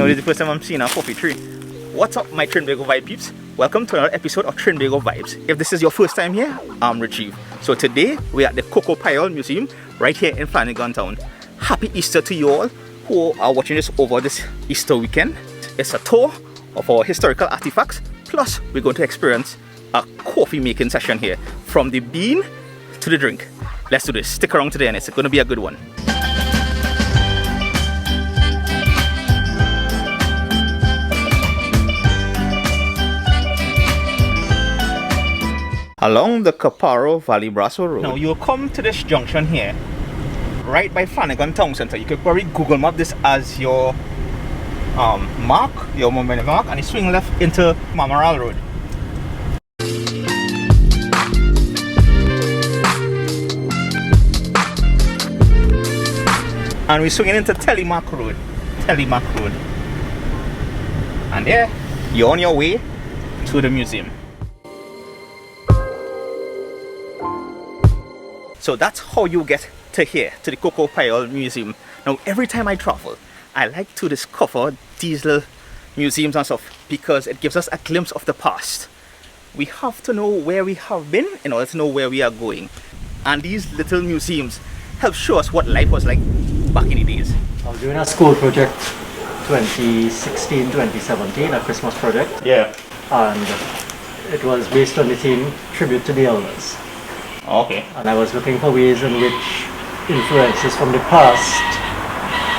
this is the first time I'm seeing a coffee tree. What's up, my Trinbago Vibe peeps? Welcome to another episode of Trinbago Vibes. If this is your first time here, I'm Retrieve. So today, we're at the Cocoa Panyol Museum right here in Flanagin Town. Happy Easter to you all who are watching this over this Easter weekend. It's a tour of our historical artifacts, plus we're going to experience a coffee making session here, from the bean to the drink. Let's do this. Stick around today and it's going to be a good one. Along the Caparo Valley Brasso Road. Now you'll come to this junction here, right by Flanagin Town Center. You could probably Google map this as your mark, your moment mark, and you swing left into Mamaral Road. And we're swinging into Telemaque Road. And there, you're on your way to the museum. So that's how you get to here, to the Cocoa Panyol Museum. Now every time I travel, I like to discover these little museums and stuff because it gives us a glimpse of the past. We have to know where we have been in order to know where we are going. And these little museums help show us what life was like back in the days. I was doing a school project 2016-2017, a Christmas project. Yeah. And it was based on the theme Tribute to the Elders. Okay. And I was looking for ways in which influences from the past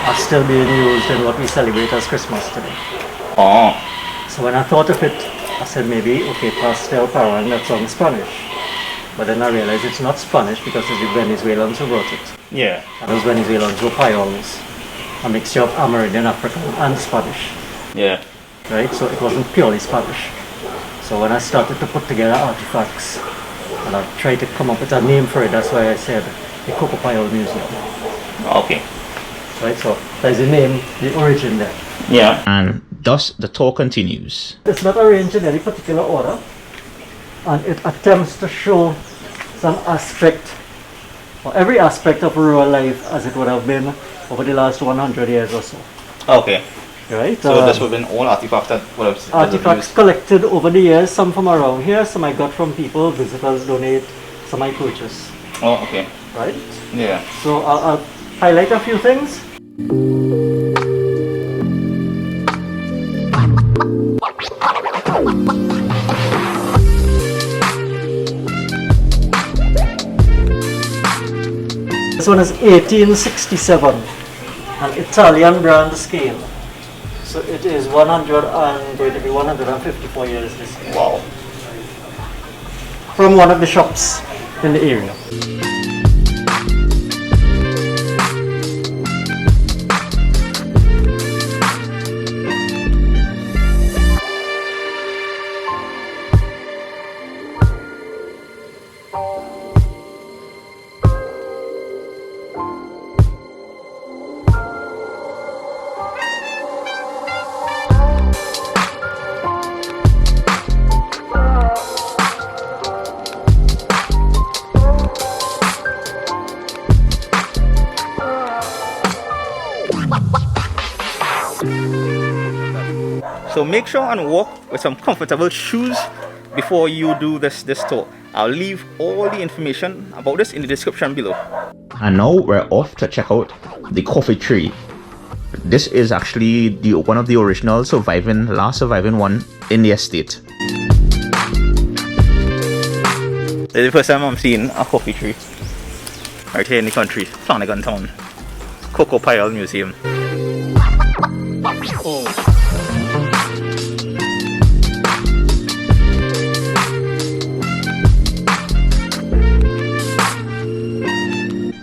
are still being used in what we celebrate as Christmas today. Oh. So when I thought of it, I said maybe, okay, pastel parang, that song Spanish. But then I realized it's not Spanish because it's the Venezuelans who wrote it. Yeah. And those Venezuelans were payols, a mixture of Amerindian, African and Spanish. Yeah. Right, so it wasn't purely Spanish. So when I started to put together artifacts, and I tried to come up with a name for it, that's why I said the Cocoa Panyol Museum. Okay. Right, so there's the name, the origin there. Yeah. And thus the tour continues. It's not arranged in any particular order, and it attempts to show some aspect, or every aspect of rural life as it would have been over the last 100 years or so. Okay. Right? So this would have been all artifacts that would have artifacts collected over the years, some from around here, some I got from people, visitors donate, some I purchase. Oh, okay. Right? Yeah. So I'll highlight a few things. This one is 1867, an Italian brand scale. So it is 100 and going to be 154 years this year. Wow. From one of the shops in the area. So make sure and walk with some comfortable shoes before you do this tour. I'll leave all the information about this in the description below. And now we're off to check out the coffee tree. This is actually one of the original last surviving one in the estate. This is the first time I'm seeing a coffee tree right here in the country, Flanagin Town, Cocoa Panyol Museum. Oh.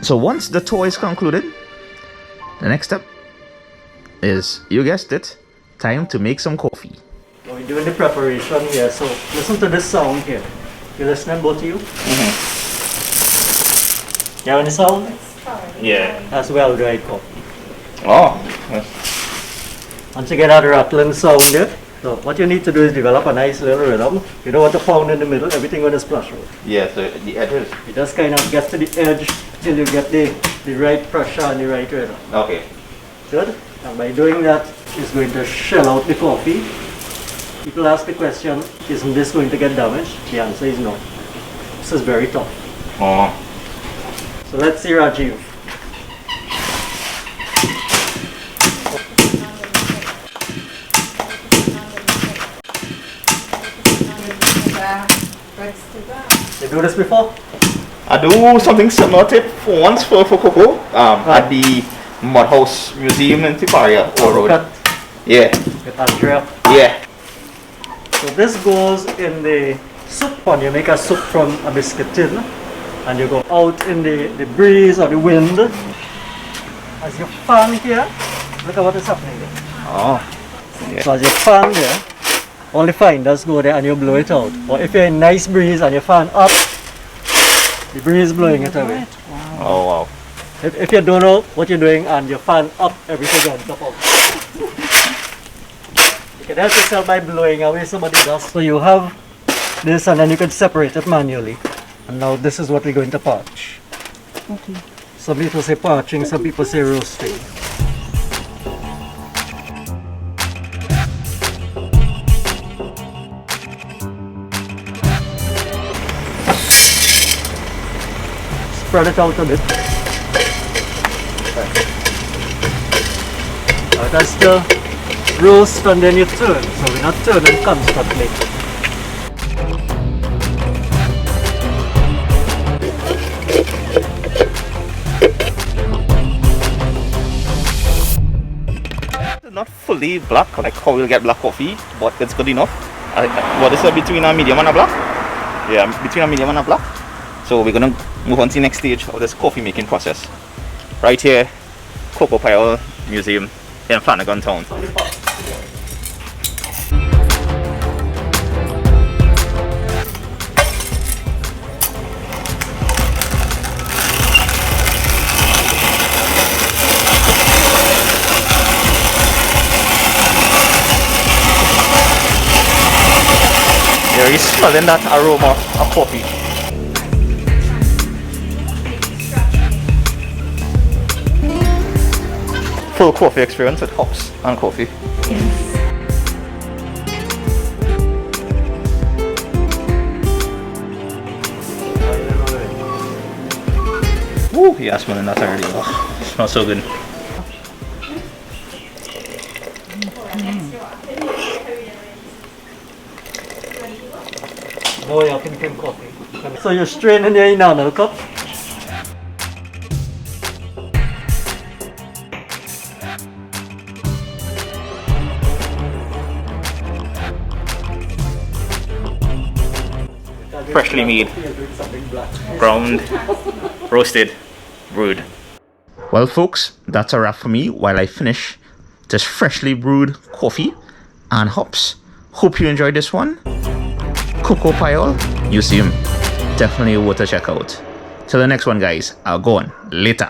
So once the tour is concluded, the next step is, you guessed it, time to make some coffee. We're doing the preparation here, so listen to this sound here. You listening, both of you? Mm-hmm. You have any sound? Yeah. That's well-dried coffee. Oh. Yes. Once you get that rattling sound there, so what you need to do is develop a nice little rhythm. You don't want to pound in the middle, everything going to splash out. Yeah, so the edges. You just kind of get to the edge till you get the right pressure and the right rhythm. Okay. Good? And by doing that, is going to shell out the coffee. People ask the question, isn't this going to get damaged? The answer is no. This is very tough. Oh. So let's see Rajiv. You do this before? I do something similar to it for once for Cocoa at the Mud House Museum in Tiparia Road. Yeah. With Andrea. Yeah. So this goes in the soup pan. You make a soup from a biscuit tin and you go out in the breeze or the wind. As you fan here, look at what is happening there. Oh. Yeah. So as you fan there, all the finders go there and you blow it out. Or if you're in nice breeze and you fan up, the breeze blowing it away. Wow. Oh wow. If you don't know what you're doing and you fan up, everything ends up out. You can help yourself by blowing away some of the dust. So you have this and then you can separate it manually. And now this is what we're going to parch. Okay. Some people say parching, some people say roasting. Spread it out a bit. That's the roast and then you turn. So we're not turning constantly. It's not fully black like how you'll get black coffee, but it's good enough. What is it, between a medium and a black? Yeah, between a medium and a black. So we're gonna move on to the next stage of this coffee making process. Right here, Cocoa Panyol Museum in Flanagin Town. You're really smelling that aroma of coffee. Full coffee experience with hops and coffee. Yes. Woo, yeah, smelling that already. Oh, smells so good. No, you can drink coffee. So you're straining your enamel cup. Freshly made, ground, roasted, brewed. Well folks, that's a wrap for me while I finish this freshly brewed coffee and hops. Hope you enjoyed this one. Cocoa Panyol Museum, definitely worth a check out. Till the next one guys, I'll go on later.